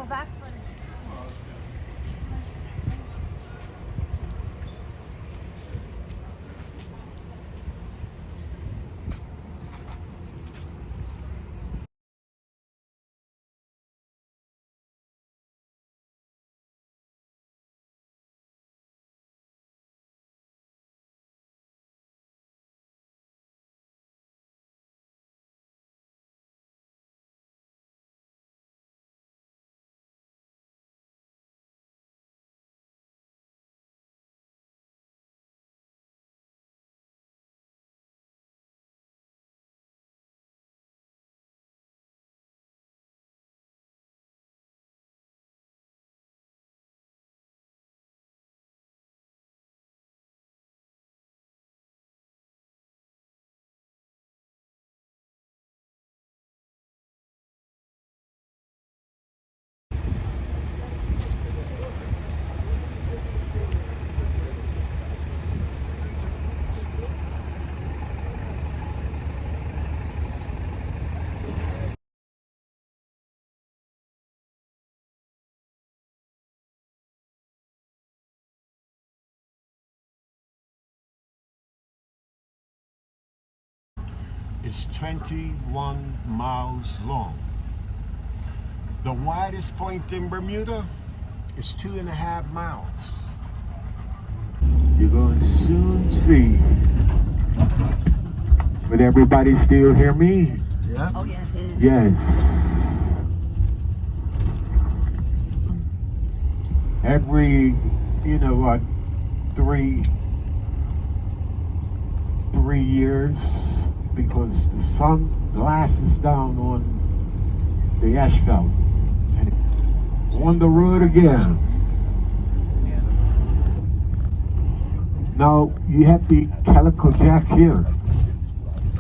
that's what it is. It's 21 miles long. The widest point in Bermuda is 2.5 miles. You're going to soon see. But everybody still hear me? Yeah. Oh, yes. Yes. Every, three years, because the sun glasses down on the asphalt and on the road again. Now you have the Calico Jack here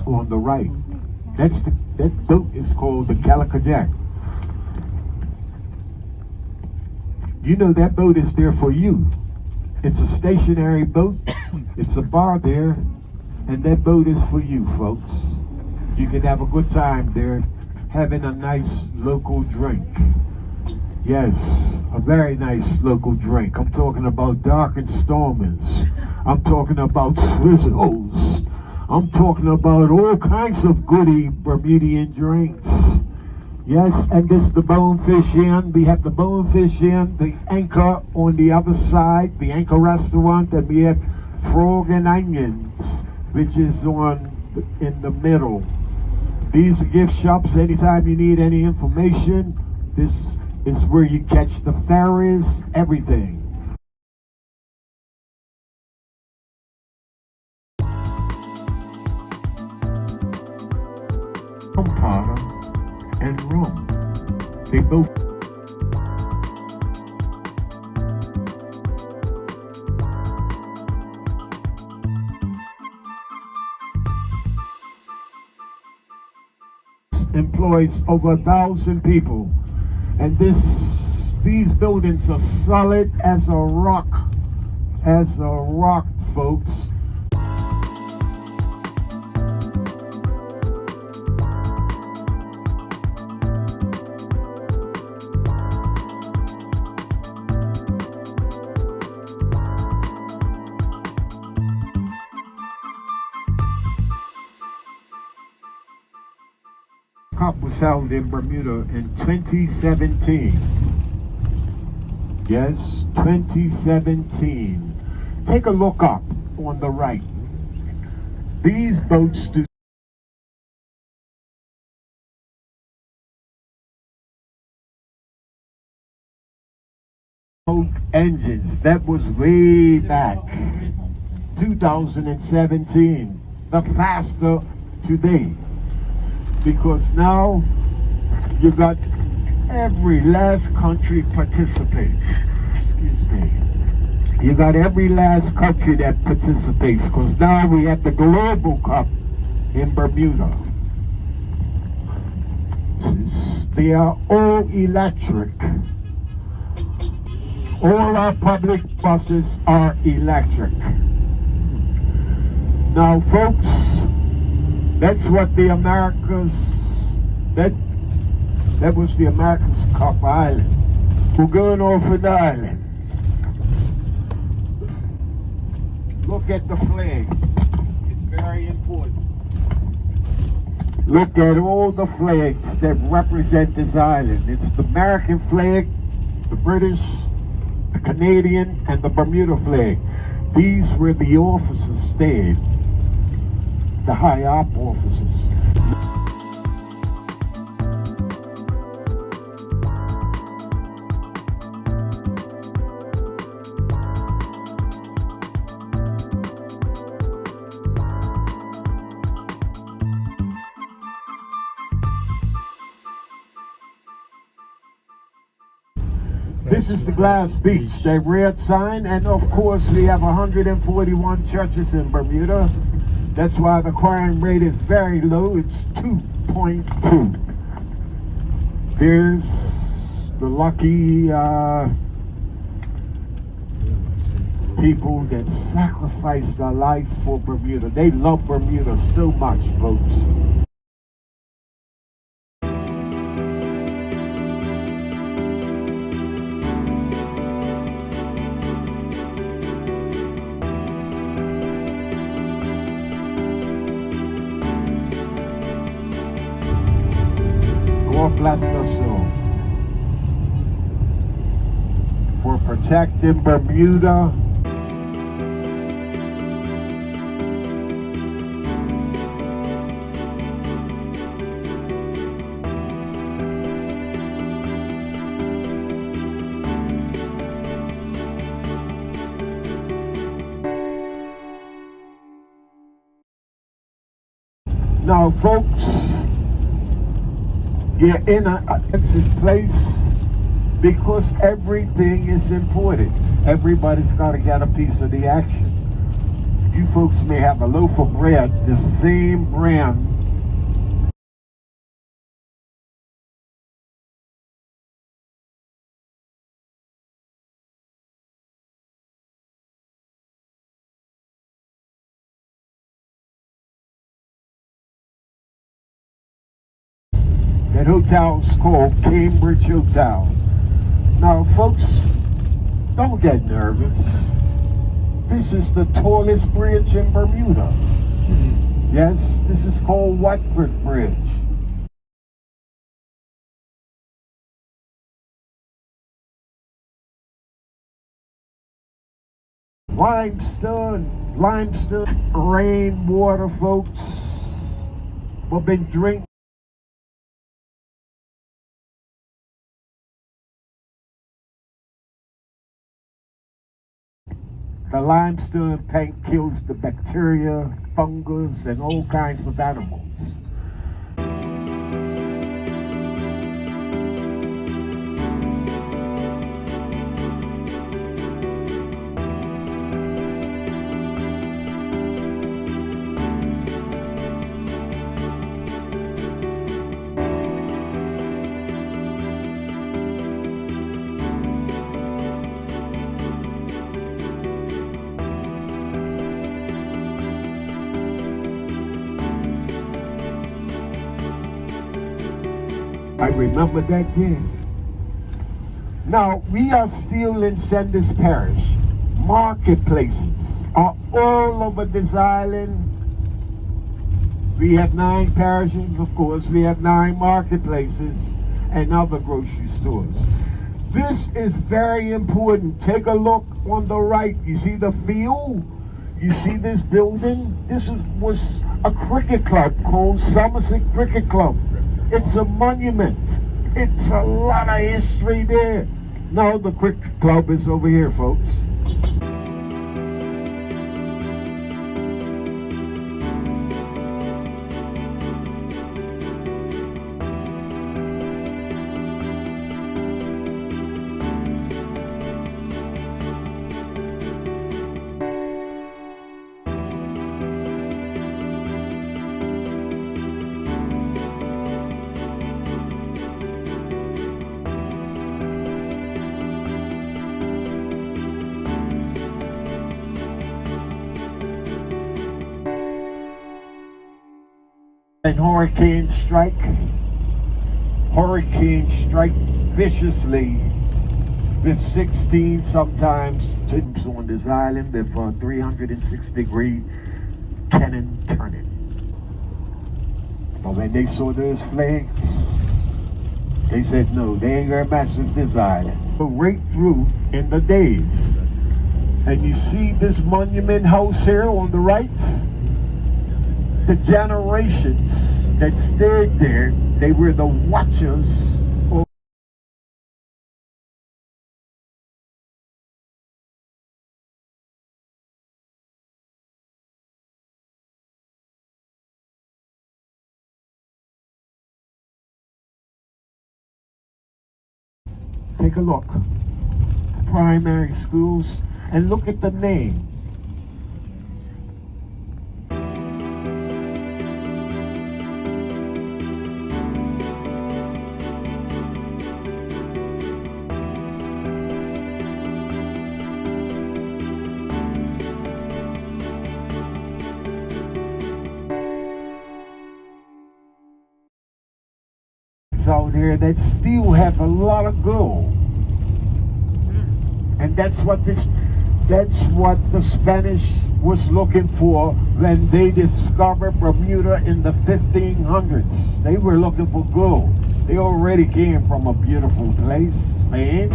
on the right. That boat is called the Calico Jack. You know that boat is there for you. It's a stationary boat. It's a bar there. And that boat is for you, folks. You can have a good time there, having a nice local drink. Yes, a very nice local drink. I'm talking about dark and stormers. I'm talking about swizzles. I'm talking about all kinds of goody Bermudian drinks. Yes, and this is the Bonefish Inn. We have the Bonefish Inn, the Anchor on the other side, the Anchor restaurant, and we have Frog and Onions, which is in the middle. These are gift shops. Anytime you need any information, this is where you catch the ferries, everything. Parlor and room. They both employs over 1,000 people, and these buildings are solid as a rock, folks. Cup was held in Bermuda in 2017. Yes, 2017. Take a look up on the right. These boats do engines. That was way back, 2017. The faster today. Because now you got every last country participates. Excuse me. You got every last country that participates, because now we have the Global Cup in Bermuda. They are all electric. All our public buses are electric. Now, folks, that's what the Americas, that was the America's Cup Island. We're going off an island. Look at the flags. It's very important. Look at all the flags that represent this island. It's the American flag, the British, the Canadian, and the Bermuda flag. These were the officers stayed, the high-op officers. This is the glass beach, that red sign, and of course we have 141 churches in Bermuda. That's why the crime rate is very low. It's 2.2. There's the lucky people that sacrificed their life for Bermuda. They love Bermuda so much, folks. God bless us all for protecting Bermuda. Now, folks, you're in a defensive place because everything is imported. Everybody's got to get a piece of the action. You folks may have a loaf of bread, the same brand. That hotel's called Cambridge Hotel. Now, folks, don't get nervous. This is the tallest bridge in Bermuda. Yes, this is called Watford Bridge. Limestone, rainwater, folks. We've been drinking. The limestone tank kills the bacteria, fungus, and all kinds of animals. I remember that day. Now, we are still in Sanders Parish. Marketplaces are all over this island. We have 9 parishes, of course. We have 9 marketplaces and other grocery stores. This is very important. Take a look on the right. You see the field? You see this building? This was a cricket club called Somerset Cricket Club. It's a monument. It's a lot of history there. Now the cricket club is over here, folks. And hurricanes strike viciously with 16 sometimes on this island with 360-degree cannon turning. But when they saw those flags, they said, no, they ain't gonna mess with this island. Go right through in the days. And you see this monument house here on the right? The generations that stayed there, they were the watchers. Take a look. Primary schools, and look at the name. Out here that still have a lot of gold, and that's what the Spanish was looking for when they discovered Bermuda in the 1500s. They were looking for gold. They already came from a beautiful place, man.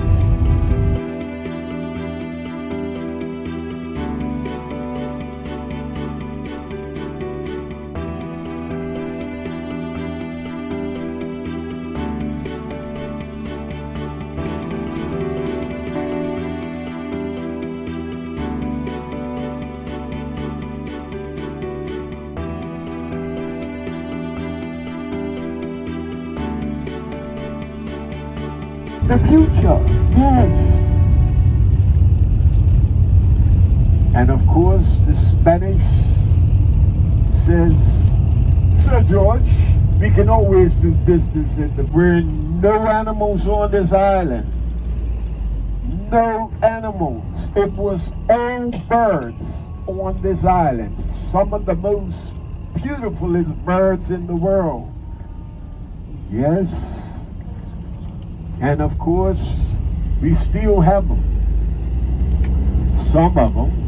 The future, yes. And of course, the Spanish says, Sir George, we can always do business in the... There are no animals on this island. No animals. It was all birds on this island. Some of the most beautifulest birds in the world. Yes. And of course, we still have them. Some of them.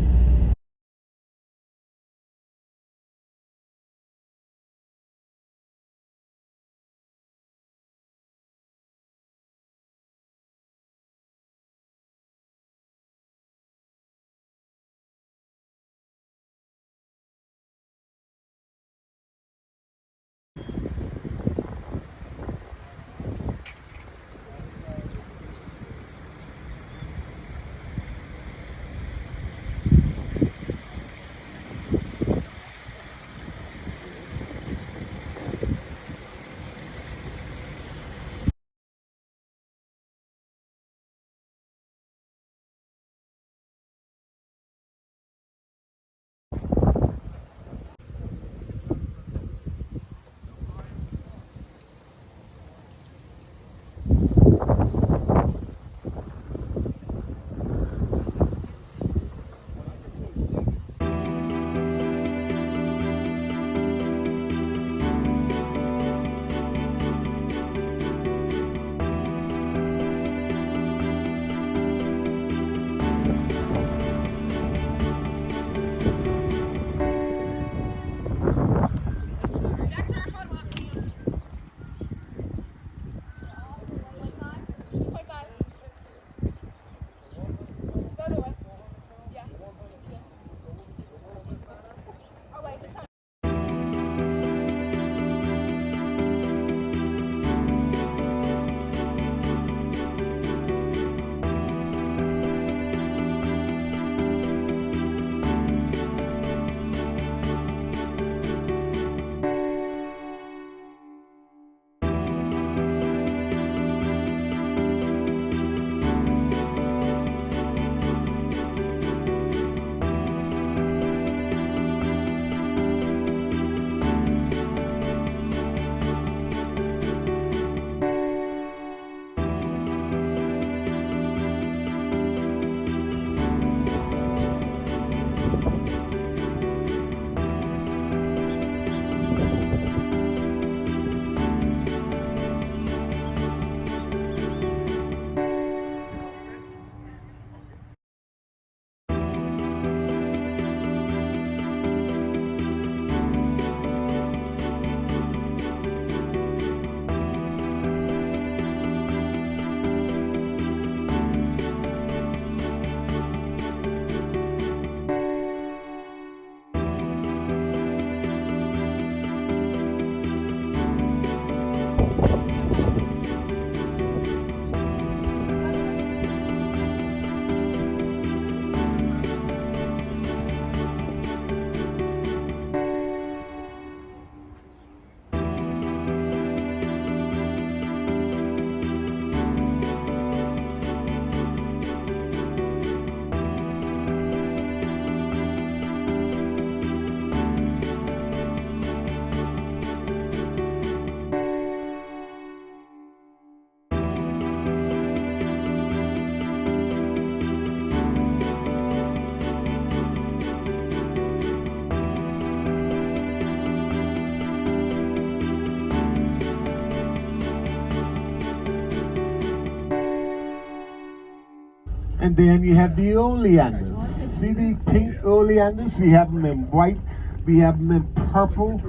And then you have the oleanders. See the pink oleanders? We have them in white, we have them in purple.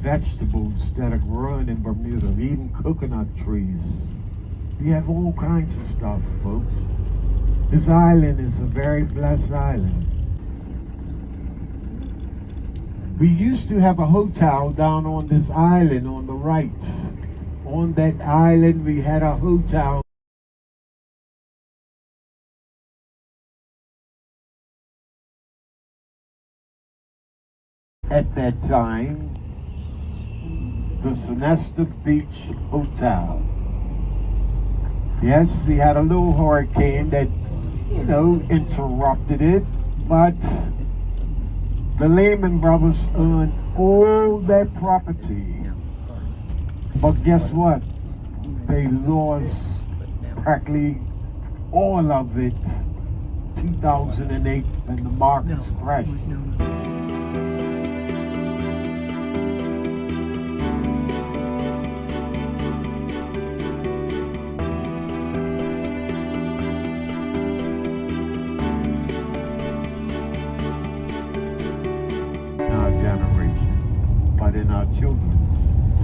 Vegetables that are growing in Bermuda, even coconut trees. We have all kinds of stuff, folks. This island is a very blessed island. We used to have a hotel down on this island on the right. On that island we had a hotel. At that time, the Sonesta Beach Hotel. Yes, we had a little hurricane that, interrupted it, but the Lehman Brothers owned all that property. But guess what? They lost practically all of it 2008 when the markets crashed. In our children's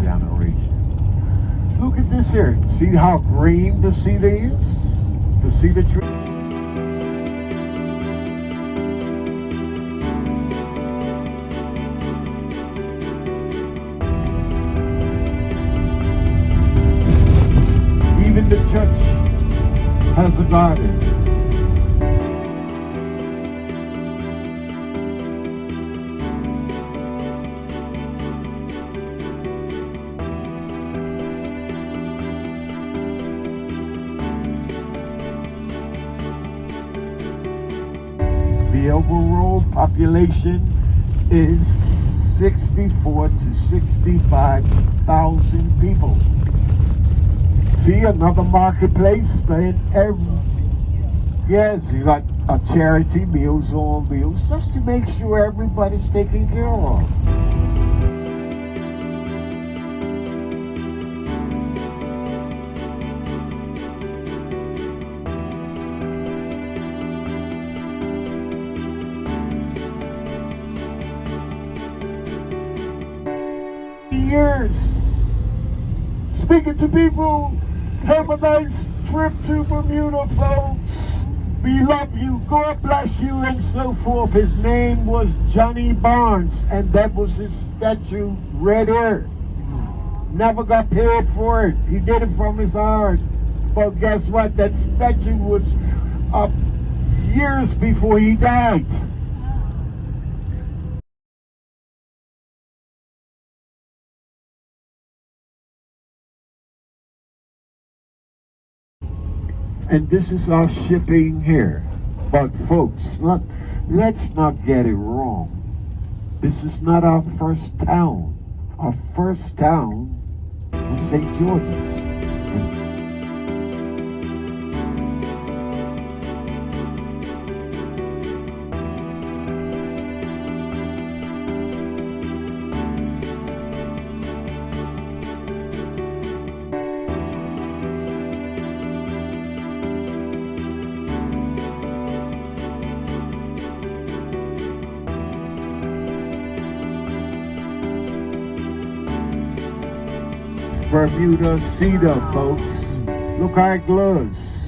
generation. Look at this here. See how green the cedar is? The cedar tree. Even the church has a garden. The overall population is 64 to 65,000 people. See, another marketplace. Yes, you got a charity, Meals on Wheels, just to make sure everybody's taken care of. Years speaking to people. Have a nice trip to Bermuda, folks. We love you. God bless you, and so forth. His name was Johnny Barnes, and that was his statue right here. Never got paid for it. He did it from his heart. But guess what? That statue was up years before he died. And this is our shipping here. But folks, let's not get it wrong. This is not our first town. Our first town was St. George's. Bermuda cedar, folks. Look how it glows.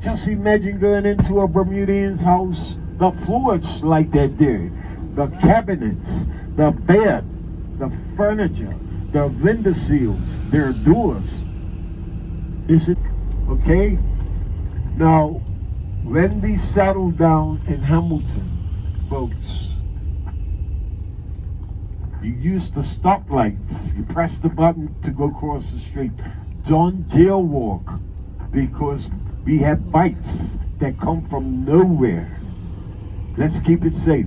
Just imagine going into a Bermudian's house, the floors like that there, the cabinets, the bed, the furniture, the window sills, their doors. Is it okay? Now, when we settle down in Hamilton, folks, you use the stoplights. You press the button to go across the street. Don't jailwalk, because we have bites that come from nowhere. Let's keep it safe.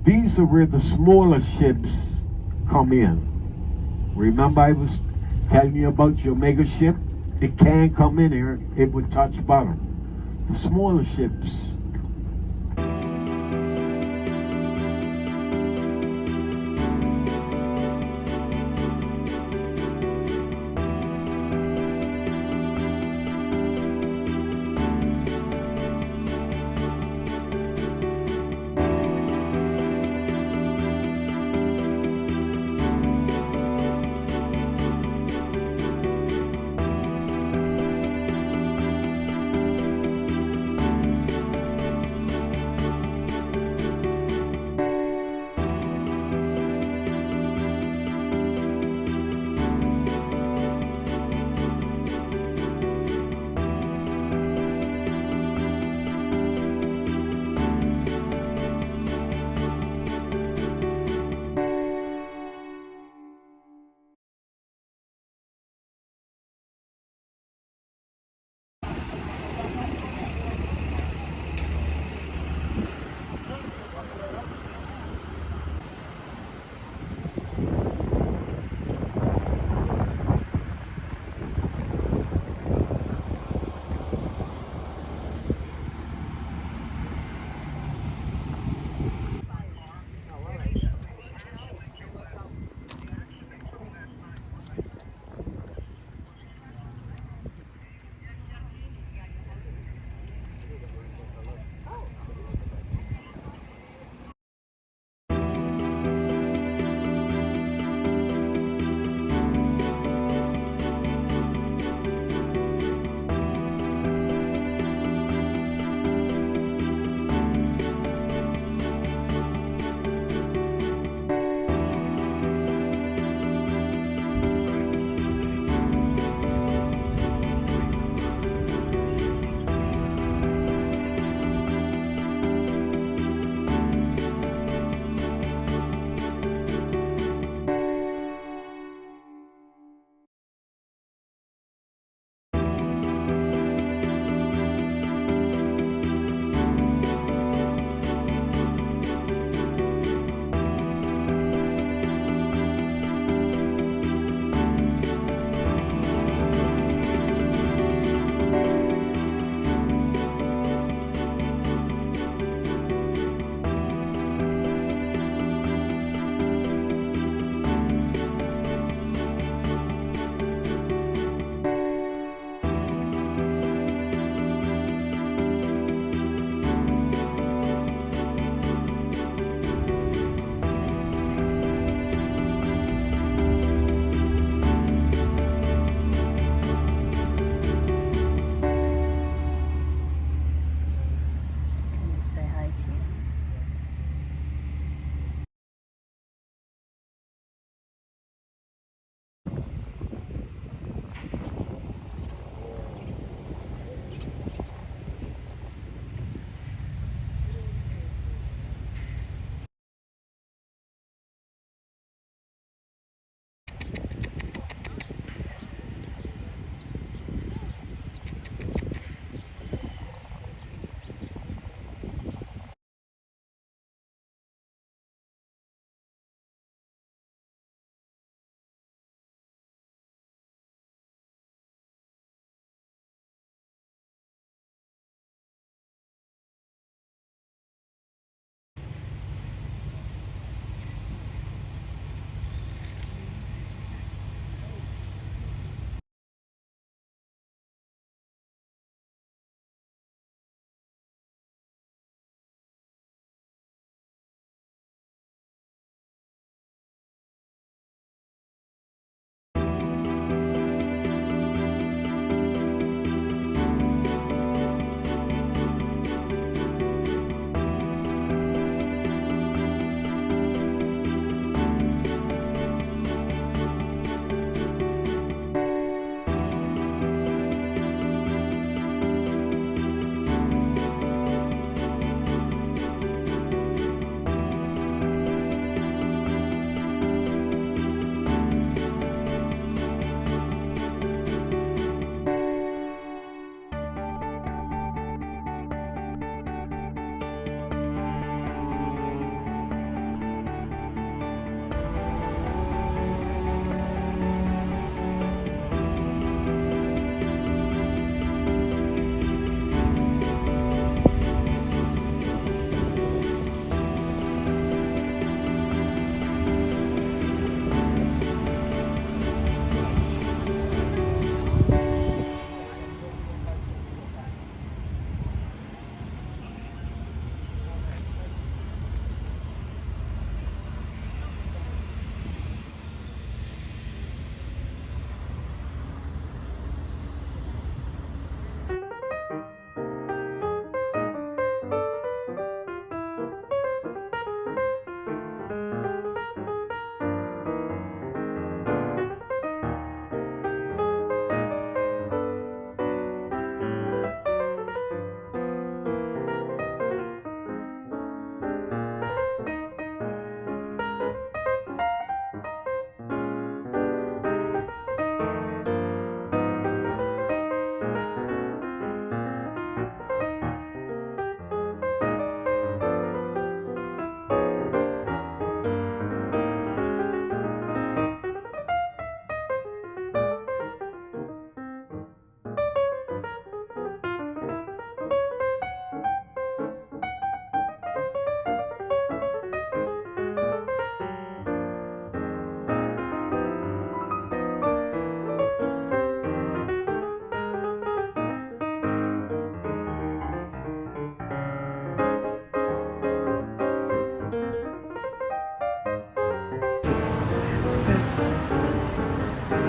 These are where the smaller ships come in. Remember I was telling you about your mega ship? It can't come in here. It would touch bottom. The smaller ships.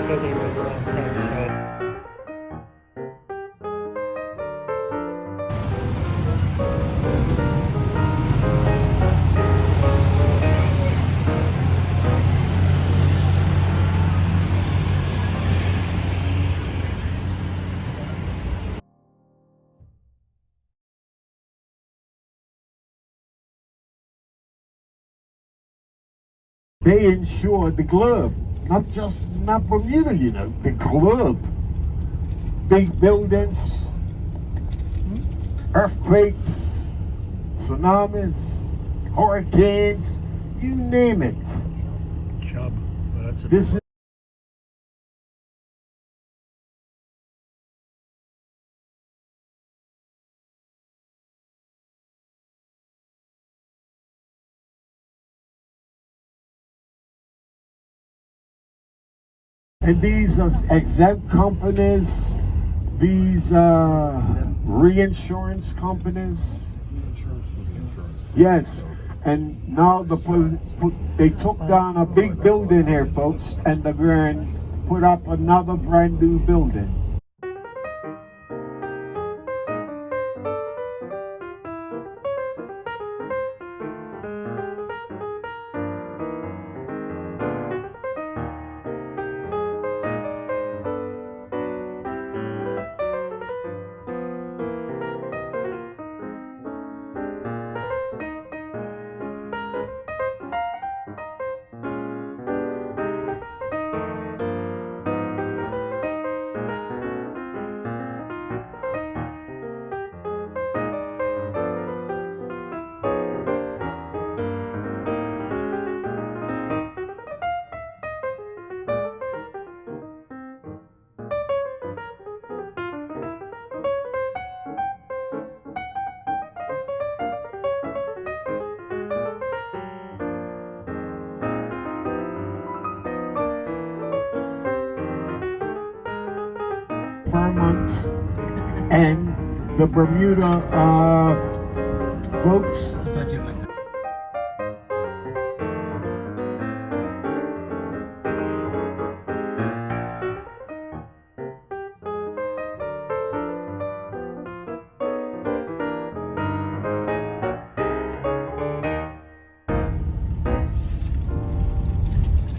said they were on Frank's side. They insured the club, not Bermuda, you know, the club. Big buildings, earthquakes, tsunamis, hurricanes, you name it. Chubb. Well, that's a This is and these are exempt companies, these reinsurance companies. Yes, and now they took down a big building here, folks, and they're going to put up another brand new building. Vermont and the Bermuda folks. I thought you might.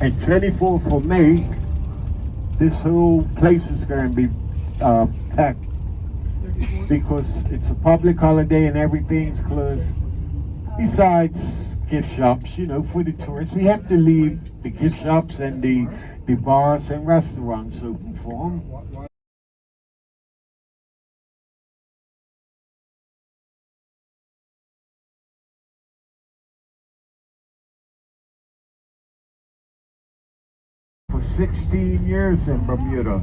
And 24th of May, this whole place is going to be packed because it's a public holiday and everything's closed. Besides gift shops, you know, for the tourists, we have to leave the gift shops and the bars and restaurants open for them. For 16 years in Bermuda.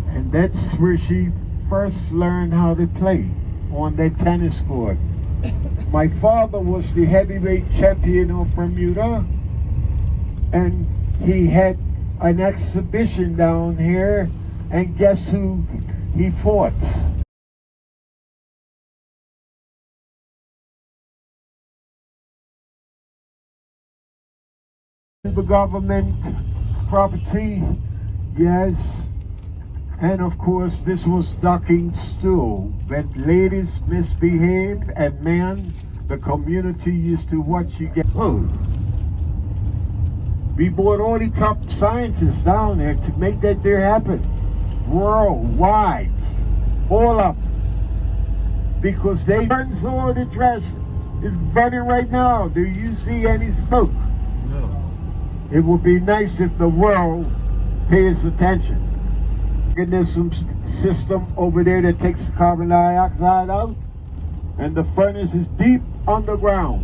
And that's where she first learned how to play, on that tennis court. My father was the heavyweight champion of Bermuda, and he had an exhibition down here, and guess who he fought? The government property, yes. And of course, this was docking stool. When ladies misbehaved and men, the community used to watch you get. Oh, we brought all the top scientists down there to make that there happen, worldwide, all up, because they burns all the trash. It's burning right now. Do you see any smoke? No. It would be nice if the world pays attention. And there's some system over there that takes carbon dioxide out, and the furnace is deep underground.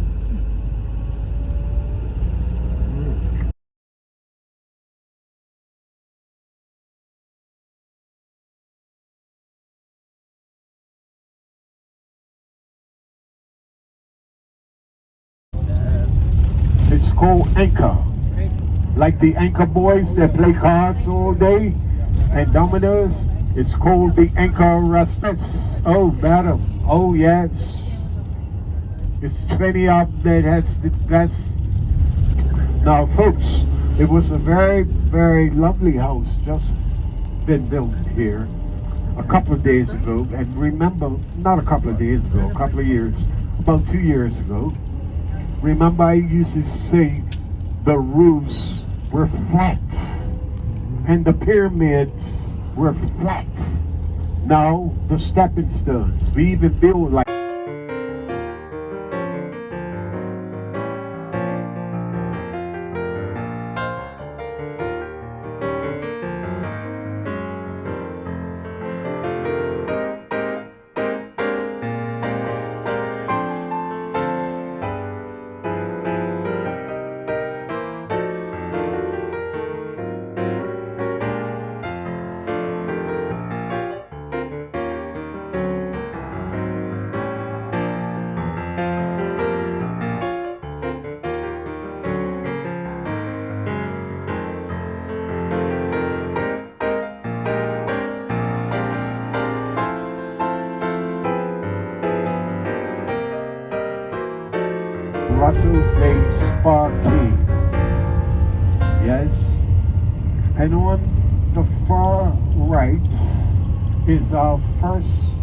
It's called Anchor, like the Anchor boys that play cards all day and dominoes. It's called the Anchor Restaurants. Oh, madam. Oh, yes. It's 20 of them that has the best. Now, folks, It was a very, very lovely house just been built here a couple of days ago. And remember, not a couple of days ago, a couple of years, about 2 years ago. Remember, I used to say the roofs were flat and the pyramids were flat. Now, the stepping stones. We even build like Place Sparky. Yes. And on the far right is our first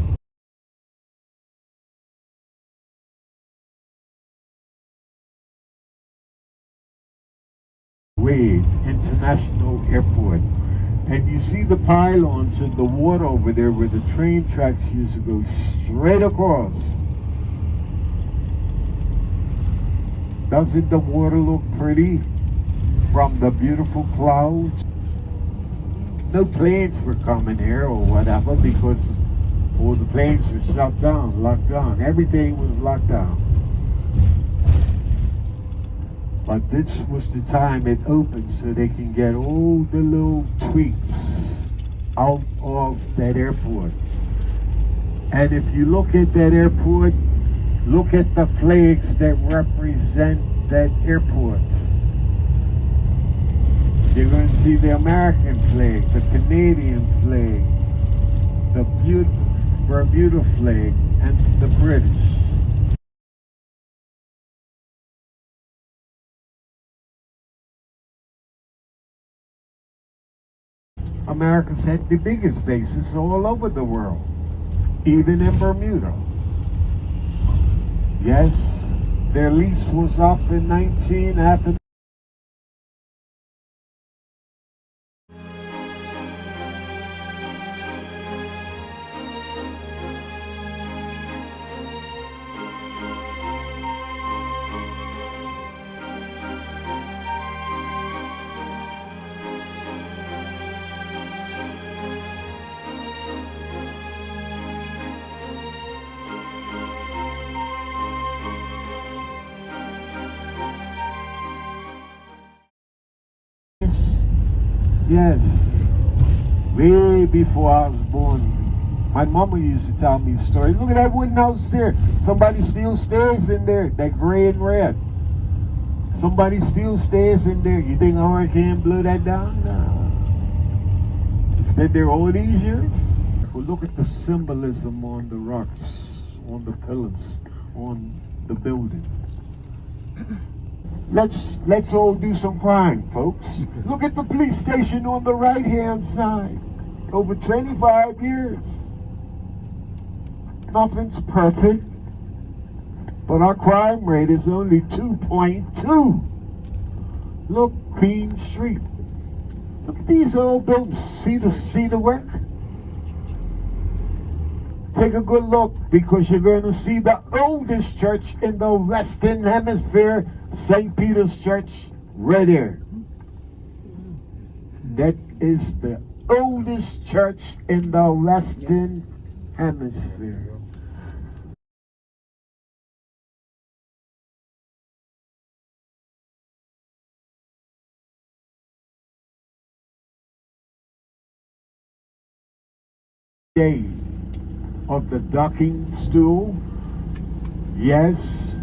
Wade International Airport. And you see the pylons in the water over there where the train tracks used to go straight across. Doesn't the water look pretty from the beautiful clouds? No planes were coming here or whatever because all the planes were shut down, locked down. Everything was locked down. But this was the time it opened so they can get all the little tweaks out of that airport. And if you look at that airport, look at the flags that represent that airport. You're going to see the American flag, the Canadian flag, the Bermuda flag, and the British. America's had the biggest bases all over the world, even in Bermuda. Yes, their lease was up in 19 after. Yes, way before I was born. My mama used to tell me stories. Look at that wooden house there. Somebody still stays in there, that gray and red. Somebody still stays in there. You think a hurricane blew that down? No. It's been there all these years. Well, look at the symbolism on the rocks, on the pillars, on the building. Let's all do some crime, folks. Look at the police station on the right-hand side. Over 25 years. Nothing's perfect, but our crime rate is only 2.2. Look, Queen Street. Look at these old buildings. See the work? Take a good look because you're going to see the oldest church in the Western Hemisphere, St. Peter's Church, right there. That is the oldest church in the Western Hemisphere. Day of the docking stool. Yes,